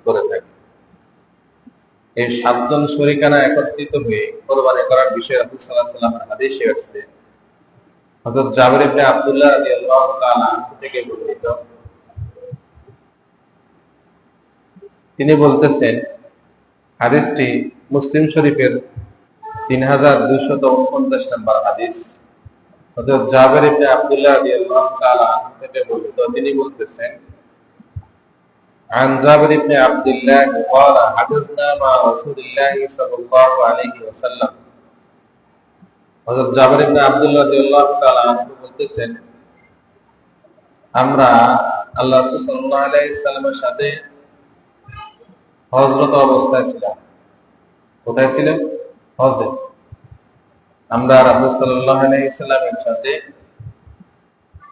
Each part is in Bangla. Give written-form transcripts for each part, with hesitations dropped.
করে থাকি। এই 7 জন শরীকানা একত্রিত হয়ে কোরবানি করার বিষয়ে রাসূল সাল্লাল্লাহু আলাইহি ওয়াসাল্লামের হাদিসে আসছে। হযরত জাবির ইবনে আব্দুল্লাহ রাদিয়াল্লাহু তাআলা থেকে বর্ণিত, তিনি বলতেছেন, হাদিসটি মুসলিম শরীফের 3249 নম্বর হাদিস। হযরত জাবির ইবনে আব্দুল্লাহ রাদিয়াল্লাহু তাআলা থেকে বর্ণিত, তিনি বলতেছেন, عن جابر بن عبد الله قال حدثنا مع رسول الله صلى الله عليه وسلم। হযরত জাবির ইবনে আব্দুল্লাহ রাদিয়াল্লাহু তাআলা বলতেছেন, আমরা আল্লাহ রাসূল সাল্লাল্লাহু আলাইহি ওয়াসাল্লামের সাথে হজরত অবস্থায় ছিলাম। কোথায় ছিলেন? হজে। আমরা রাসূল সাল্লাল্লাহু আলাইহি ওয়াসাল্লামের সাথে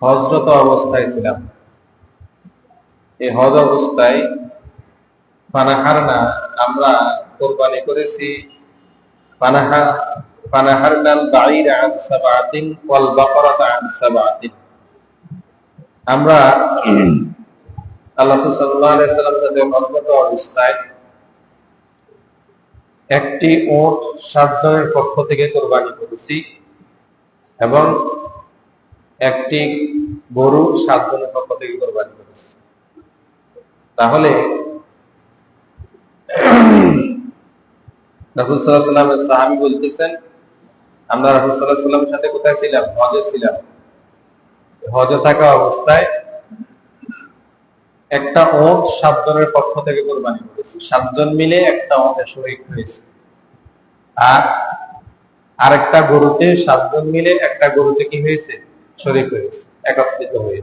হজরত অবস্থায় ছিলাম। এই হজ অবস্থায় পানাহারনা, আমরা কোরবানি করেছি। পানাহারনাল বাঈর আন সাবআতিন ওয়াল বাকরাতা আন সাবআতিন। আমরা আল্লাহ সাল্লাল্লাহু আলাইহি ওয়াসাল্লামের সাথে হজরত অবস্থায় একটি উট 7 জনের পক্ষ থেকে কোরবানি করেছি এবং একটি গরু 7 জনের পক্ষ থেকে কোরবানি করেছি। তাহলে রাসূল সাল্লাল্লাহু আলাইহি ওয়াসাল্লামের সাহাবী বলতেছেন, আমরা রাসূল সাল্লাল্লাহু আলাইহি ওয়াসাল্লামের সাথে কোথায় ছিলাম? হজে ছিলাম। হজে থাকা অবস্থায় একটা উট 7 জনের পক্ষ থেকে কোরবানি করেছি। 7 জন মিলে একটা উটে শরীক হয়েছে। আর আরেকটা গরুতে 7 জন মিলে একটা গরুতে কি হয়েছে? শরীক হয়েছে, একত্রিত হয়ে।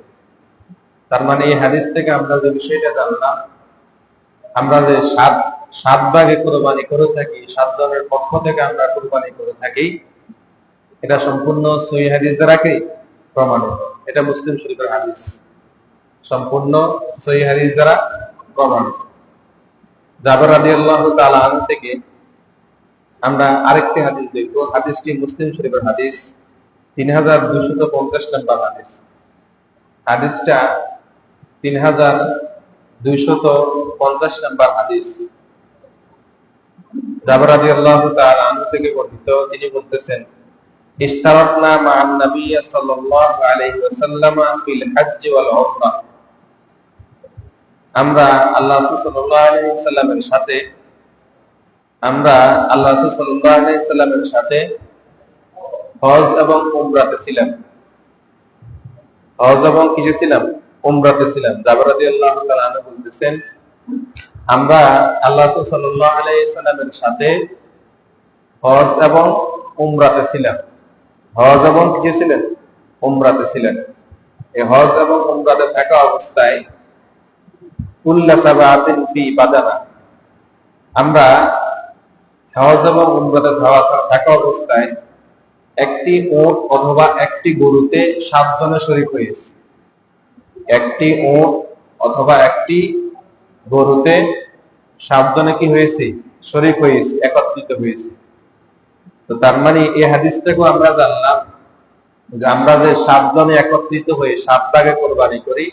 তার মানে এই হাদিস থেকে আমরা যে বিষয়টা জানলাম, আমরা যে 7 ভাগে কোরবানি করে থাকি, 7 জনের পক্ষ থেকে আমরা কোরবানি করে থাকি, এটা সম্পূর্ণ সহিহ হাদিস দ্বারা কি প্রমাণিত। এটা মুসলিম শরীফের হাদিস, সম্পূর্ণ সহিহ হাদিস দ্বারা প্রমাণিত। জাবের রাদিয়াল্লাহু তাআলা আনহু থেকে আমরা আরেকটি হাদিস দেখব। হাদিসটি মুসলিম শরীফের হাদিস, 3250 নম্বর হাদিস। হাদিসটা 3250 নম্বর হাদিস। জাবের রাদিয়াল্লাহু তাআলা আনহু থেকে বর্ণিত, তিনি বলতেছেন, ইশতারাতনা মা'আন নবী সাল্লাল্লাহু আলাইহি ওয়াসাল্লাম ফিল হজ্জ ওয়াল উমরাহ। আমরা আল্লাহ রাসূল সাল্লাল্লাহু আলাইহি ওয়াসাল্লামের সাথে হজ এবং উমরাতে ছিলাম। হজ এবং কিসে ছিলাম? উমরাতে ছিলাম। জাবের রাদিয়াল্লাহু তাআলা আনহু বলতেছেন, আমরা আল্লাহ রাসূল সাল্লাল্লাহু আলাইহি ওয়াসাল্লামের সাথে হজ এবং উমরাতে ছিলাম। হজ এবং কিসে ছিলেন? উমরাতে ছিলেন। এই হজ এবং উমরাতে থাকা অবস্থায় কুল্লা সাবআতিন ফি বাদানা, আমরা হজ এবং উমরাতে থাকা অবস্থায় একটি উট অথবা একটি গরুতে 7 জনের শরীক হয়েছে। একটি উট অথবা একটি গরুতে 7 জনে কি হয়েছে? শরীক হয়েছে, একত্রিত হয়েছে। তো তার মানে এই হাদিস থেকেও আমরা জানলাম যে আমরা যে 7 জনে একত্রিত হয়ে 7 ভাগে কোরবানি করি,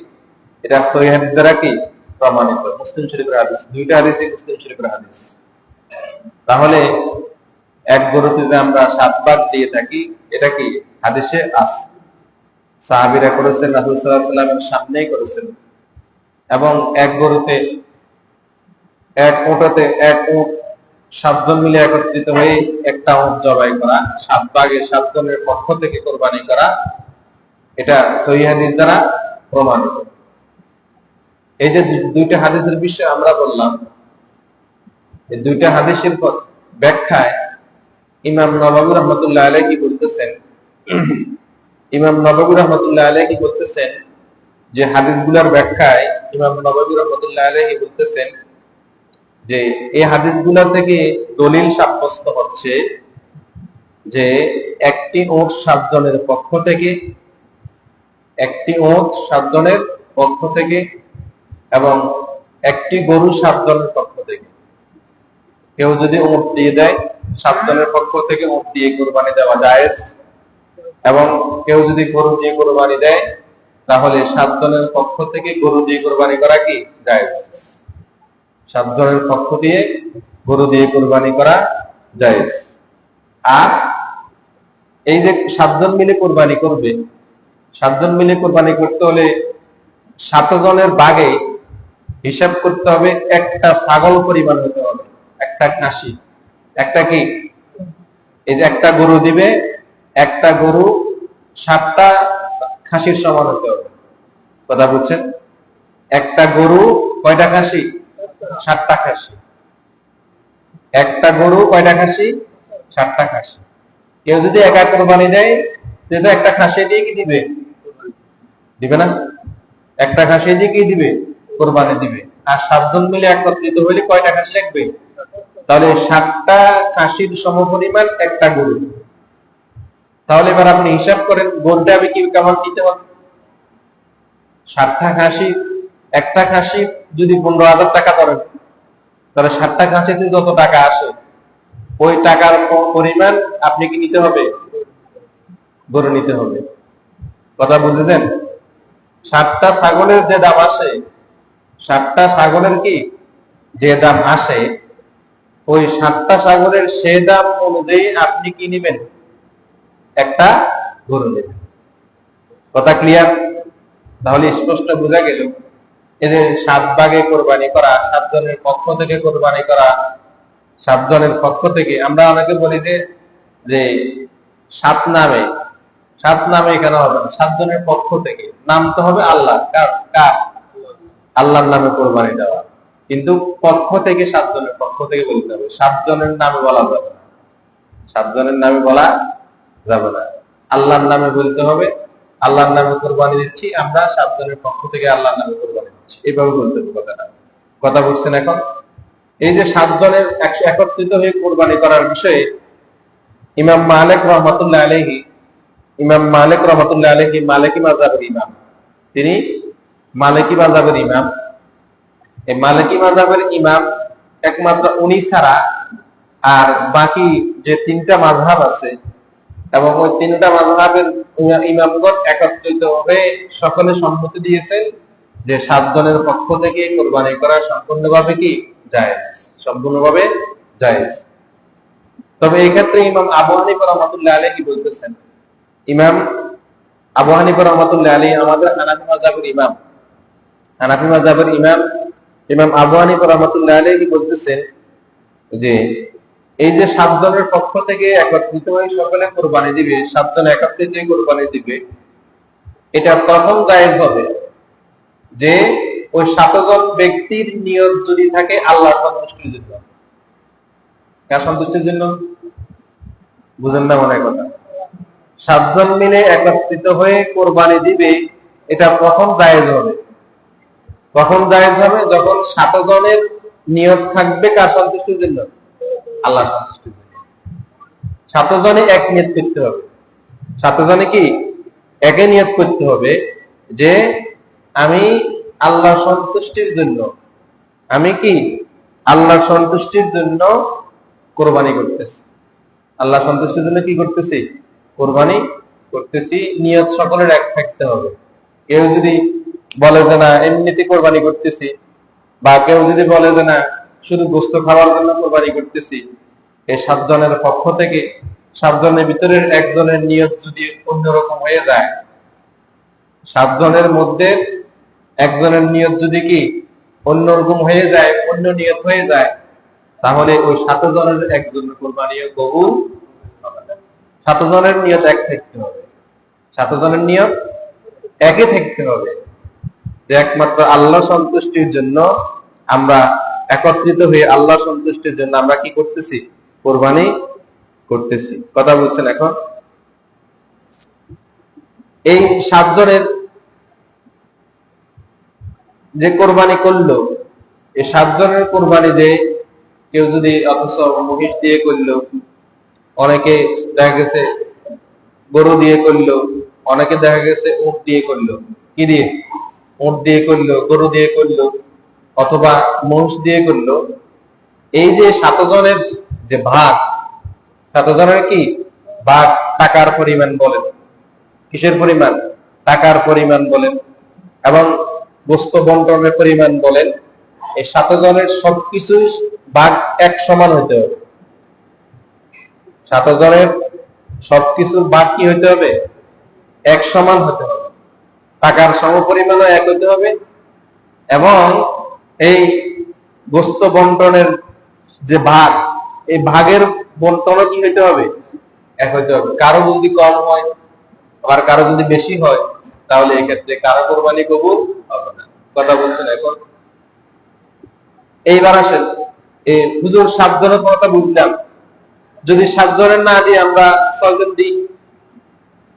এটা সহিহ হাদিস দ্বারা কি প্রমাণিত। মুসলিম শরীফের হাদিস, দুইটা হাদিসই মুসলিম শরীফের হাদিস। তাহলে এক গরুতে যে আমরা 7 ভাগ দিয়ে থাকি, এটা কি হাদিসে আছে। সাহাবীরা করেছেন, রাসূল সাল্লাল্লাহু আলাইহি ওয়াসাল্লামের সামনেই করেছেন। এবং এক গরুতে, এক উটে 7 জন মিলে একত্রিত হয়ে একটা উট জবাই করা, 7 ভাগে 7 জনের পক্ষ থেকে কোরবানি করা, এটা সহিহ হাদিস দ্বারা প্রমাণিত। এই যে দুইটা হাদিসের বিষয়ে আমরা বললাম, এই দুইটা হাদিসের ব্যাখ্যায় ইমাম নববী রাহমাতুল্লাহ আলাইহি বলতেছেন, যে হাদিসগুলোর ব্যাখ্যায় ইমাম নববী রাহমাতুল্লাহ আলাইহি বলতেছেন যে এই হাদিসগুলো থেকে দলিল সাব্যস্ত হচ্ছে যে একটি উট 7 জনের পক্ষ থেকে, এবং একটি গরু 7 জনের পক্ষ থেকে। কেউ যদি উট দিয়ে দেয়, 7 জনের পক্ষ থেকে উট দিয়ে কুরবানি দেওয়া জায়েজ, এবং কেউ যদি গরু দিয়ে কুরবানি দেয়, তাহলে 7 জনের পক্ষ থেকে গরু দিয়ে কুরবানি করা কি জায়েজ। সাতজনের পক্ষ দিয়ে গরু দিয়ে কোরবানি করা জায়েজ। আর এই যে সাতজন মিলে কোরবানি করবে, সাতজন মিলে কোরবানি করতে হলে 7 জনের ভাগে হিসাব করতে হবে, একটা ছাগল পরিমাণ হতে হবে, একটা খাসি, একটা কি, এই যে একটা গরু দিবে, একটা গরু 7টা খাসির সমান হতে হবে। কথা বুঝছেন? একটা গরু কয়টা খাসি? 7টা খাসি। একটা গরু কয়টা খাসি? 7টা খাসি। কেউ যদি একা কোরবানি দেয়, সে তো একটা খাসি দিয়ে কি দিবে? দিবে না? একটা খাসি দিয়ে কি দিবে? কোরবানি দিবে। আর 7 জন মিলে একত্রিত হইলে কয়টা খাসি লাগবে? তাহলে 7টা খাসির সমপরিমাণ একটা গরু। তাহলে এবার আপনি হিসাব করেন, গরুটা আমি কি কেমন দিতে হবে? 7টা খাসি, একটা খাসি যদি 15,000 টাকা ধরেন, তাহলে 7টা খাসিতে যত টাকা আসে ওই টাকার পরিমাণ আপনি কি নিতে হবে? গরু নিতে হবে। কথা বুঝেছেন? 7টা ছাগলের যে দাম আসে, 7টা ছাগলের কি যে দাম আসে, ওই 7টা ছাগলের সে দাম অনুযায়ী আপনি কি নিবেন? একটা গরু নেবেন। কথা ক্লিয়ার? তাহলে স্পষ্ট বোঝা গেল এই যে 7 ভাগে কোরবানি করা, 7 জনের পক্ষ থেকে কোরবানি করা, 7 জনের পক্ষ থেকে। আমরা অনেকে বলি যে 7 নামে, 7 নামে কেন হবে না? 7 জনের পক্ষ থেকে, নাম তো হবে আল্লাহ। কার? আল্লাহর নামে কোরবানি দেওয়া। কিন্তু পক্ষ থেকে 7 জনের পক্ষ থেকে বলতে হবে, 7 জনের নামে বলা যাবে না। 7 জনের নামে বলা যাবে না, আল্লাহর নামে বলতে হবে। আল্লাহর নামে কোরবানি দিচ্ছি আমরা, 7 জনের পক্ষ থেকে আল্লাহর নামে কোরবানি দিচ্ছি, এইভাবে বলতে হবে কথাটা। কথা বুঝছেন এখন? এই যে 7 জনের একত্রিত হয়ে কোরবানি করার বিষয়ে ইমাম মালিক রহমাতুল্লাহ আলাইহি, ইমাম মালিক রহমাতুল্লাহ আলাইহি মালিকি মাযহাবের ইমাম, তিনি মালিকি মাযহাবের ইমাম। এই মালিকি মাযহাবের ইমাম একমাত্র উনি ছাড়া আর বাকি যে 3টা মাযহাব আছে, এবং ওই 3টা মাযহাবের ইমামগণ একত্রিত হয়ে সকলে সম্মতি দিয়েছেন যে 7 জনের পক্ষ থেকে কোরবানি করা সম্পূর্ণভাবে কি জায়েজ, সম্পূর্ণভাবে জায়েজ। তবে এই ক্ষেত্রে ইমাম আবু হানিফা রাহমাতুল্লাহ আলাইহি বলতেছেন, ইমাম আবু হানিফা রাহমাতুল্লাহ আলাইহি আমাদের হানাফি মাযহাবের ইমাম, হানাফি মাযহাবের ইমাম ইমাম আবু হানিফা রাহমাতুল্লাহ আলাইহি বলতেছেন যে এই যে 7 জনের পক্ষ থেকে একত্রিত হয়ে সকলে কোরবানি দিবে, 7 জন একত্রিত হয়ে কোরবানি দিবে, এটা তখন জায়েজ হবে যে ওই 7 জন ব্যক্তির নিয়ত যদি থাকে আল্লাহর সন্তুষ্টির জন্য। কার সন্তুষ্টির জন্য? বুঝেন না মনে কথা? 7 জন মিলে একত্রিত হয়ে কোরবানি দিবে, এটা কখন জায়েজ হবে? কখন জায়েজ হবে? যখন 7 জনের নিয়ত থাকবে কার সন্তুষ্টির জন্য? আল্লাহর সন্তুষ্টির জন্য। 7 জনে এক নিয়ত করতে হবে। 7 জনে কি একে নিয়ত করতে হবে যে আমি আল্লাহর সন্তুষ্টির জন্য, আমি কি আল্লাহর সন্তুষ্টির জন্য কোরবানি করতেছি। আল্লাহর সন্তুষ্টির জন্য কি করতেছি? কোরবানি করতেছি। নিয়ত সকলের এক থাকতে হবে। কেউ যদি বলে যে না এমনিতে কোরবানি করতেছি, বা কেউ যদি বলে যে না শুধু গোশত খাওয়ার জন্য কোরবানি করতেছি, এই 7 জনের পক্ষ থেকে 7 জনের ভিতরের একজনের নিয়ত যদি অন্যরকম হয়ে যায়, 7 জনের মধ্যে একজনের নিয়ত যদি কি অন্যরকম হয়ে যায়, অন্য নিয়ত হয়ে যায়, তাহলে ওই 7 জনের একজনের কোরবানি কবুল হবে না। 7 জনের নিয়ত এক থাকতে হবে। 7 জনের নিয়ত একই থাকতে হবে যে একমাত্র আল্লাহ সন্তুষ্টির জন্য আমরা একত্রিত হয়ে আল্লাহ সন্তুষ্টির জন্য আমরা কি করতেছি? কোরবানি করতেছি। কথা বুঝছেন এখন? এই 7 জনের যে কোরবানি করলো, এই 7 জনের কোরবানি যে কেউ যদি অথচ মহিষ দিয়ে করলো, অনেকে দেখা গেছে গরু দিয়ে করলো, অনেকে দেখা গেছে উট দিয়ে করলো। কি দিয়ে? উট দিয়ে করলো, গরু দিয়ে করলো, অথবা মহিষ দিয়ে করলো। এই যে 7 জনের যে ভাগ, 7 জনের কি ভাগ, টাকার পরিমাণ বলেন, কিসের পরিমাণ? টাকার পরিমাণ বলেন, এবং গোশত বন্টনের পরিমাণ বলেন, এই 7 জনের সবকিছু ভাগ এক সমান হইতে হবে। 7 জনের সবকিছুর ভাগ কি হইতে হবে? এক সমান হতে হবে, টাকার সমপরিমাণও এক হতে হবে, এবং এই গোস্ত বন্টনের যে ভাগ, এই ভাগের বন্টনও কি হইতে হবে? এক হইতে হবে। কারো যদি কম হয় আবার কারো যদি বেশি হয়, তাহলে এক্ষেত্রে কারো কোরবানি কবুল হবে না। কথা বলছেন এখন? এইবার আসেন, এই হুজুর 7 জনের কথা বুঝলাম, যদি 7 জনের না দিয়ে আমরা 6 জন দিই,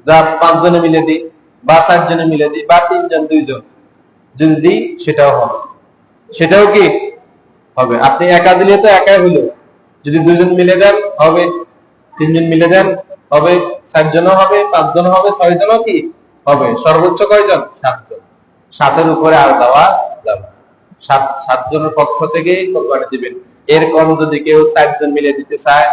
বা 5 জনে মিলে দিই, বা 4 জনে মিলে দিই, বা 3 জন 2 জন যদি দিই, সেটাও হবে। সেটাও কি হবে? আপনি একা দিলে তো একাই হলো, যদি 2 জন মিলে দেন হবে, 3 জন মিলে দেন হবে, 4 জনও হবে, 5 জনও হবে, 6 জনও কি হবে। সর্বোচ্চ কয়জন? 7 জন। 7-এর উপরে আর দেওয়া যাবে না। 7 জনের পক্ষ থেকে কোরবানি দিবেন। এর কম যদি কেউ 4 জন মিলে দিতে চায়,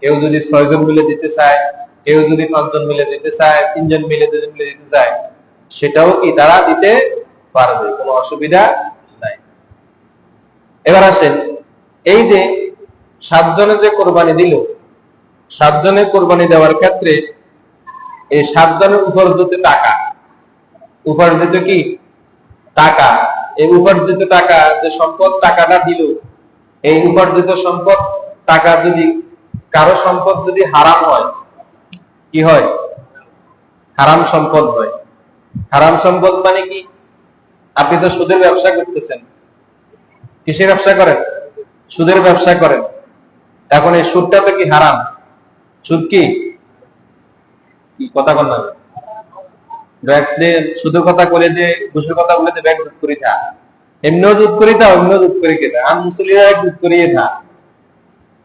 কেউ যদি 6 জন মিলে দিতে চায়, কেউ যদি 5 জন মিলে দিতে চায়, 3 জন মিলে 2 জন মিলে দিতে চায়, সেটাও কি তারা দিতে পারবে, কোনো অসুবিধা নাই। এবার আসেন, এই যে 7 জনে যে কোরবানি দিল, 7 জনের কোরবানি দেওয়ার ক্ষেত্রে এই 7 জনের উপার্জিত টাকা, উপার্জিত কি টাকা, এই উপার্জিত টাকা, যে সম্পদ টাকাটা দিল, এই উপার্জিত সম্পদ টাকা যদি কারো সম্পদ যদি হারাম হয়, কি হয়? হারাম সম্পদ হয়। হারাম সম্পদ মানে কি? আপনি তো সুদের ব্যবসা করতেছেন। কিসের ব্যবসা করেন? সুদের ব্যবসা করেন। এখন এই সুদটা তো কি হারাম? সুদ কি কথা বল না, শুধু কথা বলে যে ঘুষের কথা বলে ব্যাগ যুদ্ধ করি থা, এমনিও যুদ্ধ করি থা, অন্য যুদ্ধ করি খেতা, আর মুসলিরা যুদ্ধ করিয়ে থা।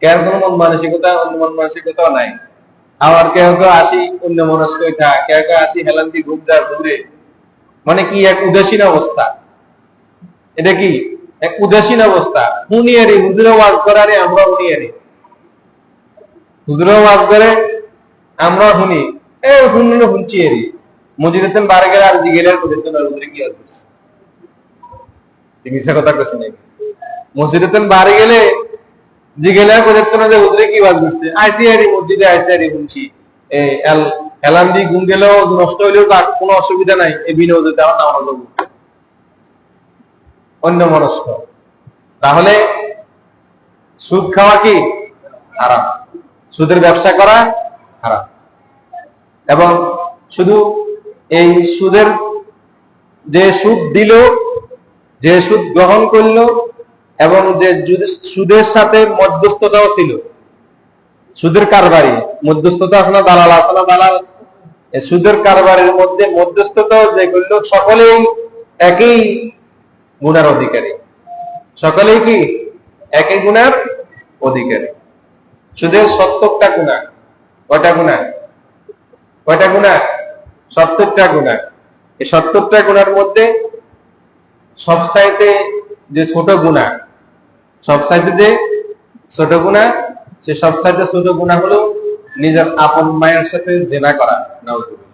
কেউ কোনো মন মানসিকতা, অন্য মন মানসিকতাও নাই। আবার কেউ কেউ আসি অন্য মনস্ক থা, কেউ কেউ আসি হেলান দিয়ে ঘুম যা ঘুরে, মানে কি এক উদাসীন অবস্থা। এটা কি এক উদাসীন অবস্থা। হুনিয়ারি হুজুরে ওয়াজ করারে আমরা হুনিয়ারি, হুজুরে ওয়াজ করে আমরা শুনি, এ শুনলে শুনছি এরি মসজিদেতেন বারে গেলে আর জিগেলে আর করতেন আর হুজুরে কি আসবে, মিছা কথা কইছে নাকি? মসজিদেতেন বারে গেলে জিগেলে আর করতেন যে হুজুরে কি ওয়াজ করছে, আইসি আরি মসজিদে আইসি আরি শুনছি, এই এলান দি ঘুম গেলেও নষ্ট হইলেও কোনো অসুবিধা নাই, এই বিনা ওজুতে আমার নামাজ পড়ব। অন্য মনস্ক। তাহলে সুদ খাওয়া কি হারাম, সুদের ব্যবসা করা হারাম। এবং শুধু এই সুদের, যে সুদ দিল, যে সুদ গ্রহণ করলো, এবং যে সুদের সাথে মধ্যস্থতাও ছিল, সুদের কারবারি মধ্যস্থতা আছে না, দালাল আছে না, দালাল, সুদের কারবারের মধ্যে মধ্যস্থতাও যে করলো, সকলেই একই গুনার অধিকারী, সকলেই কি একই গুনার অধিকারী। সুদের 70টা গুনাহ, কয়টা গুনাহ? কয়টা গুনাহ? 70টা গুনাহ। এই 70টা গুনার মধ্যে সবচাইতে যে ছোট গুনাহ, সবচাইতে যে ছোট গুনাহ, সে সবচাইতে ছোট গুনাহ হলো নিজের আপন মায়ের সাথে জিনা করা। নাউজুবিল্লাহ।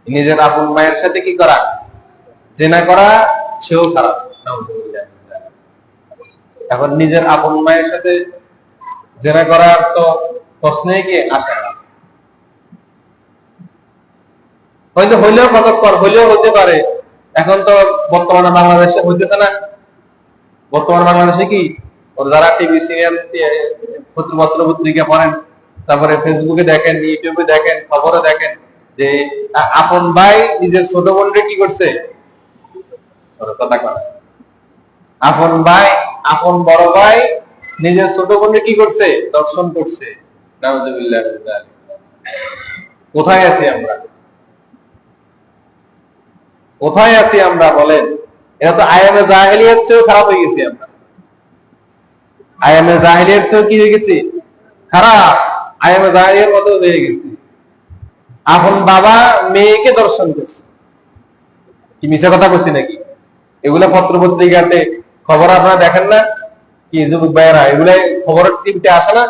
নিজের আপন মায়ের সাথে কি করা? জিনা করা, সেও খারাপ। নাউজুবিল্লাহ। এখন নিজের আপন মায়ের সাথে জিনা করার তো প্রশ্নই কি আসে না। হয়তো হইলেও কতক্ষণ হইলেও হতে পারে। এখন তো বর্তমানে বাংলাদেশে হইতেছে না। বর্তমানে বাংলাদেশে কি যারা টিভি সিরিয়াল, পত্র পত্রিকা পড়েন, তারপরে ফেসবুকে দেখেন, ইউটিউবে দেখেন, খবরে দেখেন যে আপন ভাই নিজের ছোট বোনকে কি করছে, কথা কয়, আপন ভাই, আপন বড় ভাই নিজের ছোট বোনকে কি করছে, দর্শন করছে। নাউজুবিল্লাহ। কোথায় আছি আমরা? কোথায় আছি আমরা বলেন? এটা তো আয়ামে জাহেলিয়াত চেয়েও খারাপ হয়ে গেছি আমরা। আয়ামে জাহেলিয়াত চেয়েও কি হয়ে গেছি? খারাপ। আয়ামে জাহেলিয়ার মতো হয়ে গেছি। আপন বাবা মেয়েকে দর্শন করছে। কি মিছা কথা বলছি নাকি? এগুলা পত্র পত্রিকাতে খবর আপনারা দেখেন না কি যুবক ভাইয়েরা? এগুলা খবরের টিভিতে আসে না?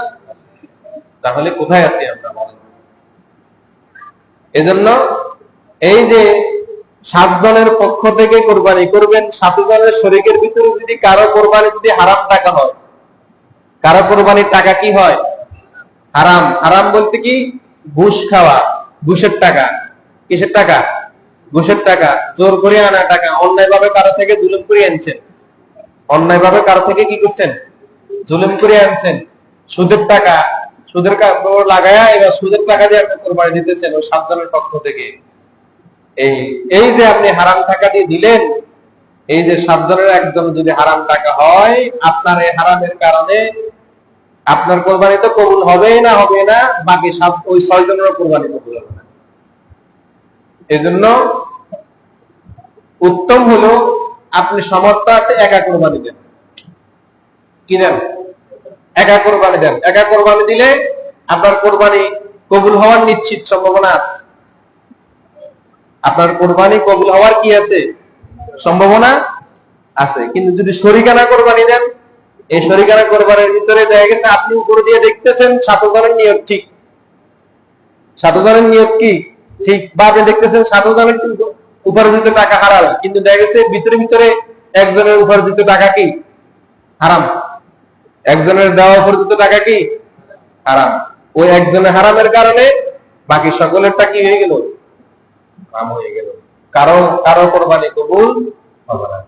তাহলে কোথায় আছি আমরা বলেন? এজন্য এই যে 7 জনের পক্ষ থেকে কোরবানি করবেন। 7 জনের শরীকের ভিতরে যদি কারো কোরবানি যদি হারাম টাকা হয়, কারো কোরবানির টাকা কি হয়? হারাম। হারাম বলতে কি? ঘুষ খাওয়া, ঘুষের টাকা। কিসের টাকা? ঘুষের টাকা, জোর করে আনা টাকা, অন্যায়ভাবে কারো থেকে জুলুম করে আনছেন, অন্যায়ভাবে কারো থেকে কি করছেন? জুলুম করে আনছেন। সুদের টাকা, সুদের লাগায়া এবার সুদের টাকা দিয়ে আপনি কোরবানি দিতেছেন ওই 7 জনের পক্ষ থেকে। এই যে আপনি হারাম টাকা দিয়ে দিলেন, এই যে 7 জনের একজন যদি হারাম টাকা হয়, আপনার এই হারামের কারণে আপনার কোরবানি তো কবুল হবে না, হবে না, বাকি ওই 6 জনের কোরবানি কবুল হবে না। এজন্য উত্তম হলো আপনি সমর্থ আছে একা কোরবানি দেন। কি দেন? একা কোরবানি দেন। একা কোরবানি দিলে আপনার কোরবানি কবুল হওয়ার নিশ্চিত সম্ভাবনা আছে। আপনার কোরবানি কবুল হওয়ার কি আছে? সম্ভাবনা আছে। কিন্তু যদি শরীকানা কোরবানি দেন, এই শরীকানা কোরবানির ভিতরে দেখা গেছে আপনি উপরে দিয়ে দেখতেছেন 7 জনের নিয়ত ঠিক, 7 জনের নিয়ত কি ঠিক, বা আপনি দেখতেছেন 7 জনের কিন্তু উপার্জিত টাকা হারাম, কিন্তু দেখা গেছে ভিতরে ভিতরে একজনের উপার্জিত টাকা কি হারাম, একজনের দেওয়া উপার্জিত টাকা কি হারাম। ওই একজনের হারামের কারণে বাকি সকলেরটা কি হয়ে গেল? হারাম হয়ে গেল। কারো কারো কোরবানি কবুল হবে না।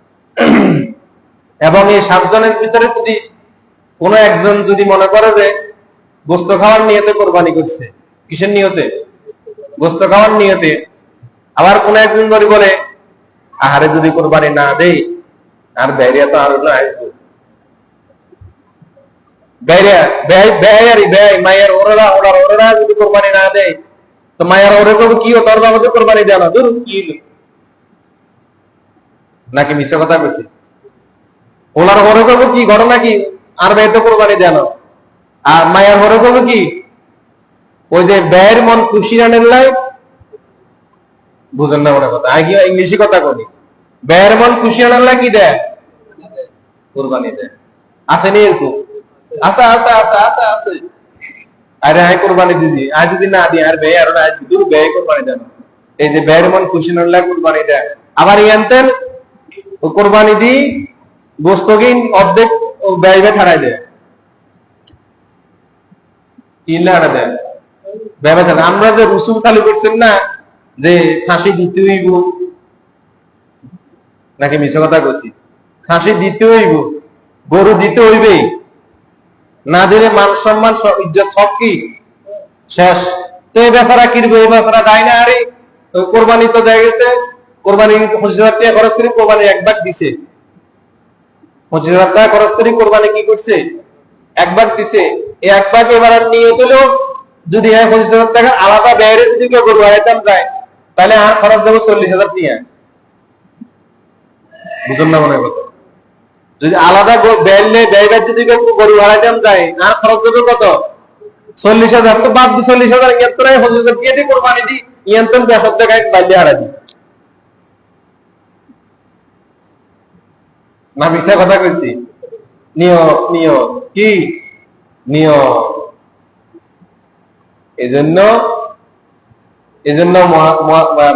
এবং এই 7 জনের ভিতরে যদি কোন একজন যদি মনে করে যে গোশত খাওয়ার নিয়তে কোরবানি করছে, কিসের নিয়তে? গোশত খাওয়ার নিয়তে, আবার কোন একজন যদি বলে আহারে যদি কোরবানি না দেই আর বাইরিয়া তো আরো না আসবো, বাইরিয়া ব্যয় মায়ের ওরা যদি কোরবানি না দেয় তো মায়ের ওরে করবো কি, তোর বাবাকে কোরবানি দেয় না, ধরুন কি নাকি মিথ্যা কথা বলছি? ওনার হরে করবো কি, ঘটনা কি, আর ব্যয় তো কোরবানি দেয় না, আর মায়ের হরে করবো কি, ওই যে ব্যয়ের মন খুশি আনেন লাই, বুঝেন না মনে কথা, আগে ইংলিশে কথা বলি, ব্যয়ের মন খুশি আনার লাই কি দেয়? কোরবানি দেয়। আছে নি এরকম? আচ্ছা আচ্ছা আচ্ছা আচ্ছা আছে। আরে আয় কোরবানি দিদি, আজ যদি না দিই আর ব্যয় আর না আসবি, দূর ব্যয় কোরবানি দেন। এই যে ব্যয়ের মন খুশি আনার লাই কোরবানি দেয়। আবার ইয়ান্তেন ও কোরবানি দি গোস্তকিন অর্ধেক ও ব্যয় ঠাড়াই দেয়, ইল্লারা দেয় ব্যয় ঠাড়া। আমরা যে রসুল চালু করছেন না যে খাসি দিতে হইব, নাকি মিছে কথা কইছি? খাসি দিতে হইব, গরু দিতে হইবে, না দিলে মান সম্মান ইজ্জত সব কি শেষ। তো এই ব্যাপারা কিনবে, এই ব্যাপারা দেয় না। আরে কোরবানি তো দেখা গেছে, কোরবানি 25,000 টাকা খরচ করে কোরবানি 1 ভাগ দিছে, 25,000 টাকা খরচ করে কোরবানি কি করছে? 1 ভাগ দিছে। এই 1 ভাগ এবার নিয়ত হলো যদি 25,000 টাকা আলাদা ব্যয়ের যদি কেউ গরু হারাইতাম যায়, তাহলে আর খরচ দেবো 40,000 টাকা। বুঝুন না মনে কথা? যদি আলাদা ব্যয়বার যদি গরু হারাইতাম যায়, আর খরচ দেবো কত? 40,000। তো বাদ 40,000 ইয়াত্রায় 25,000 দিয়ে দিই কোরবানি দিই, ইয়ান্তন 50 টাকায় বাইরে হারা দিই না, মিথ্যা কথা কইছি? নিয়ম কি নিয়ম। এজন্য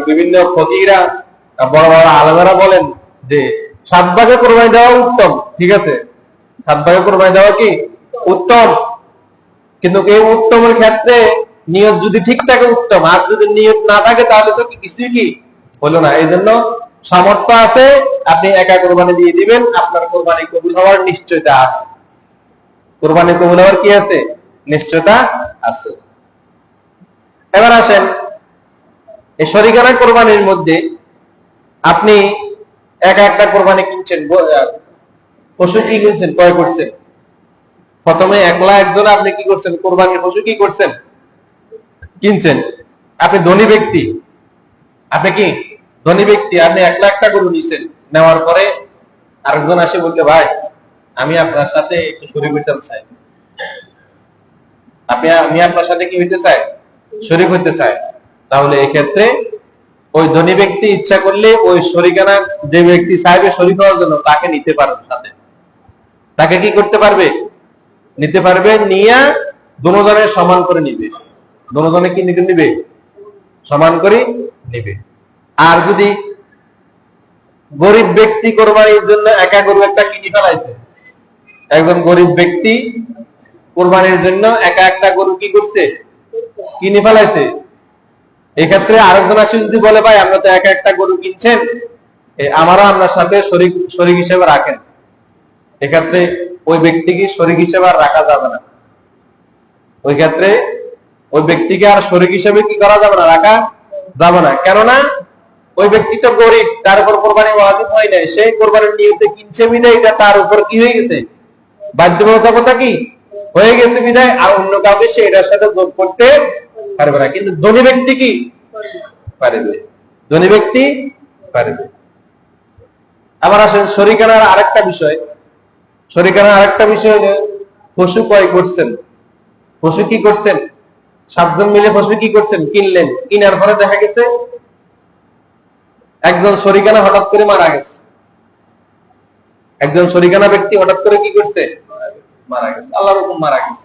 বিভিন্ন ফকিরা বড় বড় আলেমেরা বলেন যে 7 ভাগে কোরবানি দেওয়া উত্তম। ঠিক আছে, 7 ভাগে কোরবানি দেওয়া কি উত্তম, কিন্তু এই উত্তমের ক্ষেত্রে নিয়ত যদি ঠিক থাকে উত্তম, আর যদি নিয়ত না থাকে তাহলে তো কিছুই কি হলো না। এই জন্য সামর্থ্য আছে আপনি একা কোরবানি দিয়ে দিবেন, আপনার কোরবানি কবুল হওয়ার নিশ্চয়তা আছে। কোরবানি কবুল হওয়ার কি আছে? নিশ্চয়তা আছে। এবার আসেন এই শরীকানা কোরবানির মধ্যে আপনি একা একটা কোরবানি কিনছেন, পশু কি কিনছেন, ক্রয় করছেন। প্রথমে একলা একজন আপনি কি করছেন? কোরবানির পশু কি করছেন? কিনছেন। আপনি ধনী ব্যক্তি, আপনি কি ধনী ব্যক্তি, আপনি একলা একটা গরু নিছেন, নেওয়ার পরে আরেকজন আসে বলতে ভাই আমি আপনার সাথে একটু শরীক হইতে চাই, আমি আপনার সাথে কি হইতে চাই? শরীক হইতে চাই। তাহলে এক্ষেত্রে ওই ধনী ব্যক্তি ইচ্ছা করলে ওই শরীকানা যে ব্যক্তি চাইবে শরীক হওয়ার জন্য তাকে নিতে পারবে সাথে, তাকে কি করতে পারবে? নিতে পারবে। নিয়ে দুজনের সমান করে নিবে, দুজনে কি নিবে? সমান করে নিবে। আর যদি গরিব ব্যক্তি কোরবানির জন্য একা গরু একটা কিনে ফেলাইছে। একজন গরিব ব্যক্তি কোরবানির জন্য একা একটা গরু কি করছে? কিনে ফেলাইছে। এক্ষেত্রে আরেকজন আসে যদি বলে, ভাই আমরা তো একা একটা গরু কিনছেন, আমারও আপনার সাথে শরীক হিসেবে রাখেন, এক্ষেত্রে ওই ব্যক্তিকে শরীক হিসেবে আর রাখা যাবে না। ওই ক্ষেত্রে ওই ব্যক্তিকে আর শরীক হিসেবে কি করা যাবে না, রাখা যাবে না। কেননা ওই ব্যক্তি তো গরিব, তার উপর কোরবানি ওয়াজিব হয় নাই, সেই কোরবানির নিয়তে কিনছে বিদায় এটা তার উপর কি হয়ে গেছে? বাধ্যবাধকতা কি হয়ে গেছে বিদায়, আর অন্য কাউকে সে এটার সাথে যোগ করতে পারবে না। কিন্তু ধনী ব্যক্তি কি পারবে? ধনী ব্যক্তি পারবে। আবার আসেন শরীকানার আরেকটা বিষয়। শরীকানার আরেকটা বিষয় হলো পশু ক্রয় করছেন। পশু কি করছেন? 7 জন মিলে পশু কি করছেন? কিনলেন। কিনার পরে দেখা গেছে একজন শরীকানা হঠাৎ করে মারা গেছে। একজন শরীকানা ব্যক্তি হঠাৎ করে কি করছে? মারা গেছে। আল্লাহর হুকুম মারা গেছে।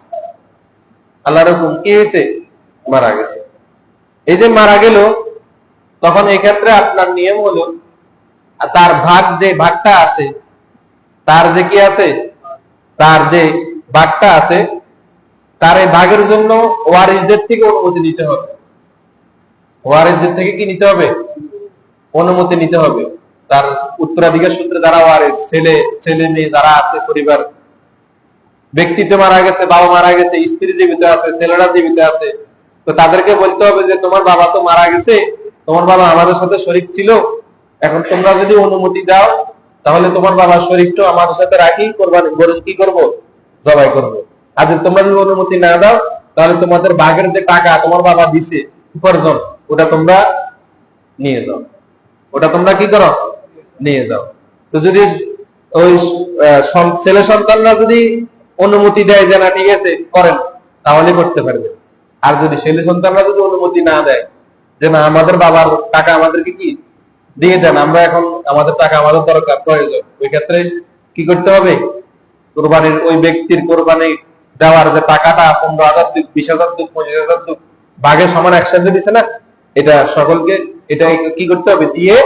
আল্লাহর হুকুম কি হয়েছে? মারা গেছে। এই যে মারা গেল, তখন এই ক্ষেত্রে আপনার নিয়ম হলো তার ভাগ, যে ভাগটা আছে, তার যে কি আছে, তার যে ভাগটা আছে, তার এই ভাগের জন্য ওয়ারিসদের থেকে অনুমতি নিতে হবে। ওয়ারিসদের থেকে কি নিতে হবে? অনুমতি নিতে হবে। তার উত্তরাধিকার সূত্রে যারা ওয়ারিস, ছেলে মেয়ে যারা আছে, পরিবার, ব্যক্তি তো মারা গেছে, বাবা মারা গেছে, স্ত্রী জীবিত আছে, ছেলেরা জীবিত আছে, তো তাদেরকে বলতে হবে যে তোমার বাবা তো মারা গেছে, তোমার বাবা আমাদের সাথে শরীক ছিল, এখন তোমরা যদি অনুমতি দাও তাহলে তোমার বাবার শরীকটা আমাদের সাথে রাখি কোরবানি গরু কি করব? জবাই করব। আর যদি তোমরা যদি অনুমতি না দাও তাহলে তোমাদের ভাগের যে টাকা তোমার বাবা দিছে উপার্জন, ওটা তোমরা নিয়ে যাও। ওটা তোমরা কি করো? নিয়ে যাও। তো যদি ওই ছেলে সন্তানরা যদি অনুমতি দেয় যে না ঠিক আছে করেন, তাহলে করতে পারবে। আর যদি ছেলে সন্তানরা যদি অনুমতি না দেয় যে না আমাদের বাবার টাকা আমাদেরকে কি দিয়ে দেন, আমরা এখন আমাদের টাকা আমাদের দরকার প্রয়োজন, ওই ক্ষেত্রে কি করতে হবে? কোরবানির ওই ব্যক্তির কোরবানি দেওয়ার যে টাকাটা 15,000 দিক, 20,000 দিক, 25,000 দিক, ভাগে সমান একসাথে দিছে না, এটা সকলকে এটা কি করতে হবে? দিয়ে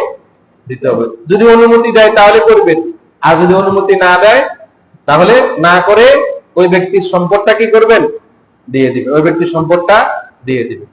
দিতে হবে। যদি অনুমতি দেয় তাহলে করবেন, আর যদি অনুমতি না দেয় তাহলে না করে ওই ব্যক্তির সম্পদটা কি করবেন? দিয়ে দিবেন। ওই ব্যক্তির সম্পদটা দিয়ে দিবেন।